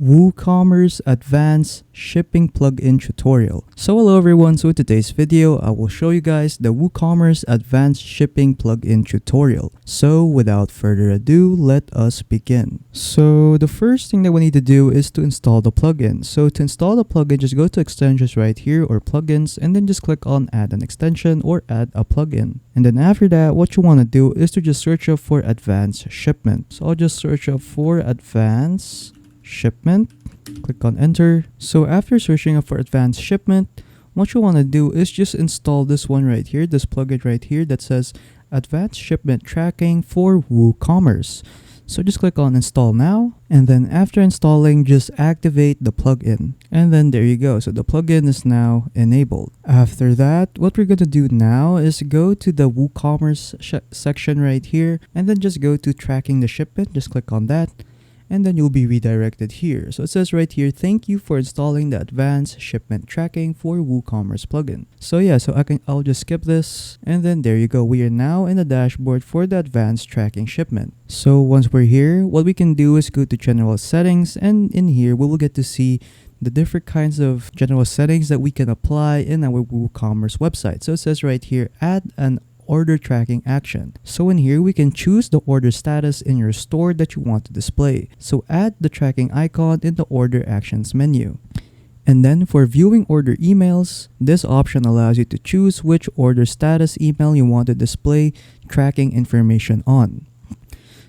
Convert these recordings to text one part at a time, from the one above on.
Woocommerce Advanced Shipping Plugin Tutorial. So hello everyone, so in today's video, I will show you guys the Woocommerce Advanced Shipping Plugin Tutorial. So without further ado, let us begin. So the first thing that we need to do is to install the plugin. So to install the plugin, just go to extensions right here or plugins and then just click on add an extension or add a plugin. And then after that, what you want to do is to just search up for advanced shipment. So I'll just search up for advanced shipment, click on enter. So after searching up for advanced shipment, what you want to do is just install this one right here, this plugin right here that says advanced shipment tracking for Woocommerce. So just click on install now, and then after installing, just activate the plugin, and then there you go. So the plugin is now enabled. After that, what we're going to do now is go to the Woocommerce section right here, and then just go to tracking the shipment. Just click on that, and then you'll be redirected here. So it says right here, thank you for installing the advanced shipment tracking for Woocommerce plugin. So yeah, I'll just skip this, and then there you go. We are now in the dashboard for the advanced tracking shipment. So once we're here, what we can do is go to general settings, and in here we will get to see the different kinds of general settings that we can apply in our Woocommerce website. So it says right here, add an order tracking action. So in here, we can choose the order status in your store that you want to display. So add the tracking icon in the order actions menu. And then for viewing order emails, this option allows you to choose which order status email you want to display tracking information on.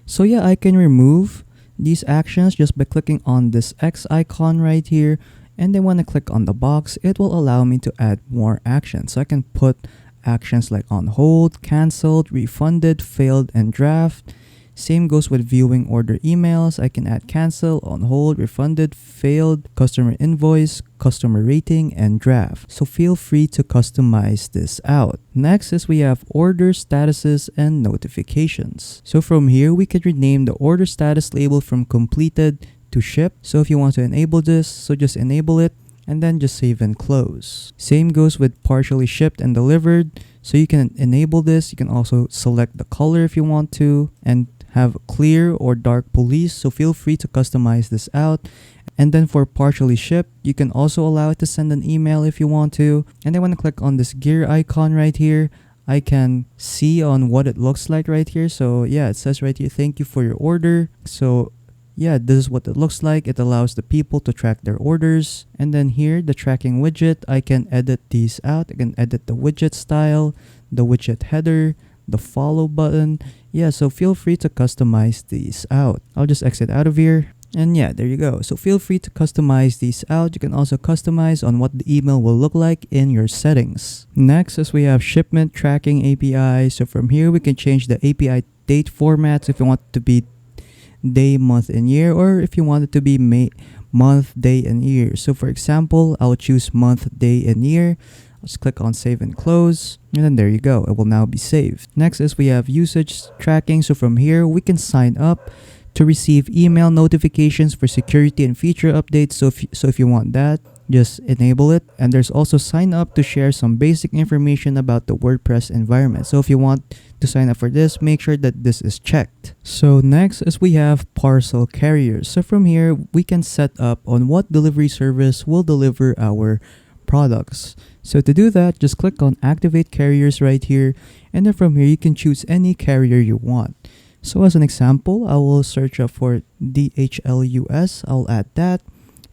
So yeah, I can remove these actions just by clicking on this X icon right here. And then when I click on the box, it will allow me to add more actions. So I can put actions like on hold, canceled, refunded, failed, and draft. Same goes with viewing order emails. I can add cancel, on hold, refunded, failed, customer invoice, customer rating, and draft. So feel free to customize this out. Next is we have order statuses and notifications. So from here, we could rename the order status label from completed to shipped. So if you want to enable this, so just enable it, and then just save and close. Same goes with partially shipped and delivered. So you can enable this. You can also select the color if you want to, and have clear or dark police. So feel free to customize this out. And then for partially shipped, you can also allow it to send an email if you want to. And then when I click on this gear icon right here, I can see on what it looks like right here. So yeah, it says right here, thank you for your order. So yeah, this is what it looks like. It allows the people to track their orders. And then here, the tracking widget, I can edit these out. I can edit the widget style, the widget header, the follow button. Yeah, so feel free to customize these out. I'll just exit out of here. And yeah, there you go. So feel free to customize these out. You can also customize on what the email will look like in your settings. Next is we have shipment tracking API. So from here, we can change the API date formats if you want it to be day, month, and year, or if you want it to be month, day, and year. So for example, I'll choose month, day, and year. Let's click on save and close, and then there you go. It will now be saved. Next is we have usage tracking. So from here, we can sign up to receive email notifications for security and feature updates. So if you want that, just enable it. And there's also sign up to share some basic information about the WordPress environment. So if you want to sign up for this, make sure that this is checked. So next is we have parcel carriers. So from here, we can set up on what delivery service will deliver our products. So to do that, just click on activate carriers right here. And then from here, you can choose any carrier you want. So as an example, I will search up for DHL US. I'll add that.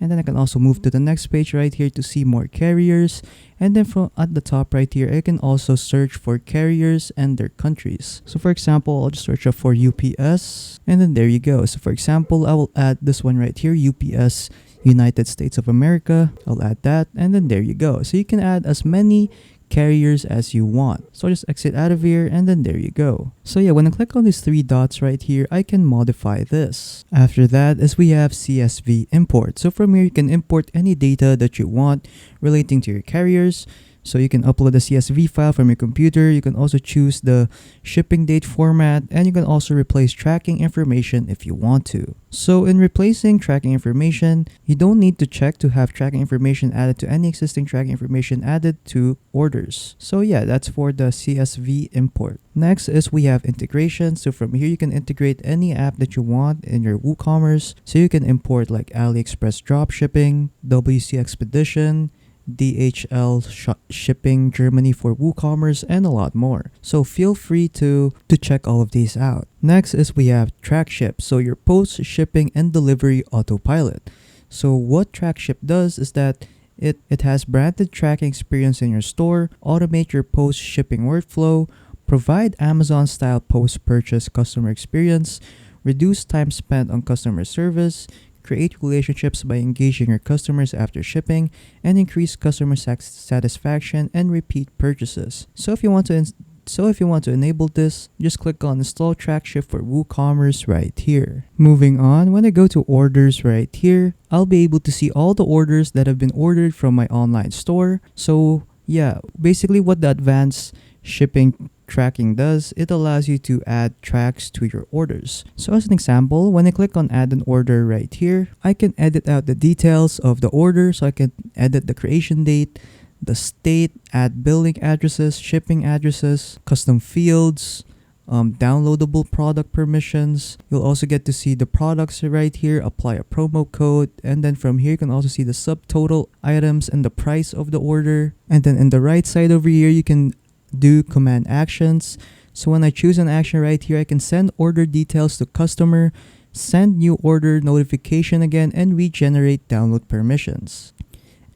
And then I can also move to the next page right here to see more carriers. And then from at the top right here, I can also search for carriers and their countries. So for example, I'll just search up for UPS. And then there you go. So for example, I will add this one right here, UPS United States of America. I'll add that. And then there you go. So you can add as many carriers as you want. So just exit out of here, and then there you go. So yeah, when I click on these three dots right here, I can modify this. After that is we have CSV import. So from here, you can import any data that you want relating to your carriers. So you can upload a CSV file from your computer. You can also choose the shipping date format, and you can also replace tracking information if you want to. So in replacing tracking information, you don't need to check to have tracking information added to any existing tracking information added to orders. So yeah, that's for the CSV import. Next is we have integration. So from here you can integrate any app that you want in your WooCommerce. So you can import like AliExpress dropshipping, WC Expedition, DHL shipping Germany for WooCommerce, and a lot more. So feel free to check all of these out. Next is we have TrackShip, so your post, shipping, and delivery autopilot. So what TrackShip does is that it has branded tracking experience in your store, automate your post shipping workflow, provide Amazon-style post-purchase customer experience, reduce time spent on customer service, create relationships by engaging your customers after shipping, and increase customer satisfaction and repeat purchases. So if you want to enable this, just click on Install TrackShip for WooCommerce right here. Moving on, when I go to orders right here, I'll be able to see all the orders that have been ordered from my online store. So yeah, basically what the advanced shipping tracking does, it allows you to add tracks to your orders. So as an example, when I click on add an order right here, I can edit out the details of the order. So I can edit the creation date, the state, add billing addresses, shipping addresses, custom fields, downloadable product permissions. You'll also get to see the products right here, apply a promo code, and then from here you can also see the subtotal items and the price of the order. And then in the right side over here, you can do command actions. So when I choose an action right here, I can send order details to customer, send new order notification again, and regenerate download permissions.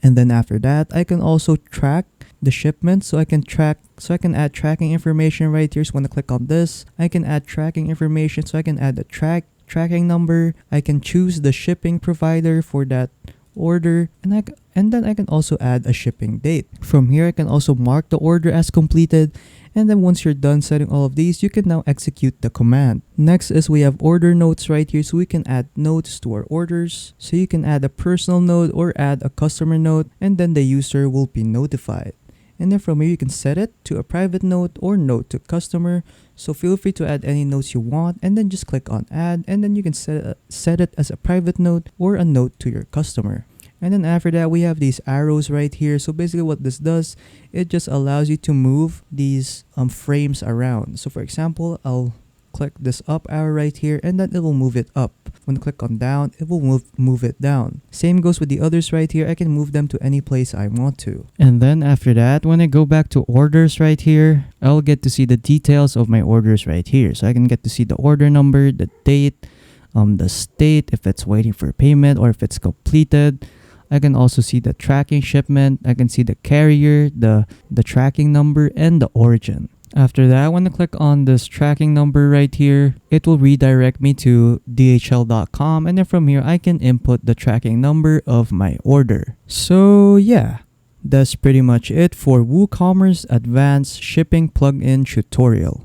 And then after that, I can also track the shipment. So I can add tracking information right here. So when I click on this, I can add tracking information. So I can add the tracking number. I can choose the shipping provider for that order, and then I can also add a shipping date. From here, I can also mark the order as completed, and then once you're done setting all of these, you can now execute the command. Next is we have order notes right here, so we can add notes to our orders. So you can add a personal note or add a customer note, and then the user will be notified. And then from here, you can set it to a private note or note to customer. So feel free to add any notes you want, and then just click on add, and then you can set it as a private note or a note to your customer. And then after that, we have these arrows right here. So basically what this does, it just allows you to move these frames around. So for example, I'll click this up arrow right here, and then it will move it up. When I click on down, it will move it down. Same goes with the others right here. I can move them to any place I want to. And then after that, when I go back to orders right here, I'll get to see the details of my orders right here. So I can get to see the order number, the date, the state, if it's waiting for payment or if it's completed. I can also see the tracking shipment. I can see the carrier, the tracking number, and the origin. After that, when I click on this tracking number right here, it will redirect me to dhl.com, and then from here, I can input the tracking number of my order. So yeah, that's pretty much it for WooCommerce Advanced Shipping Plugin Tutorial.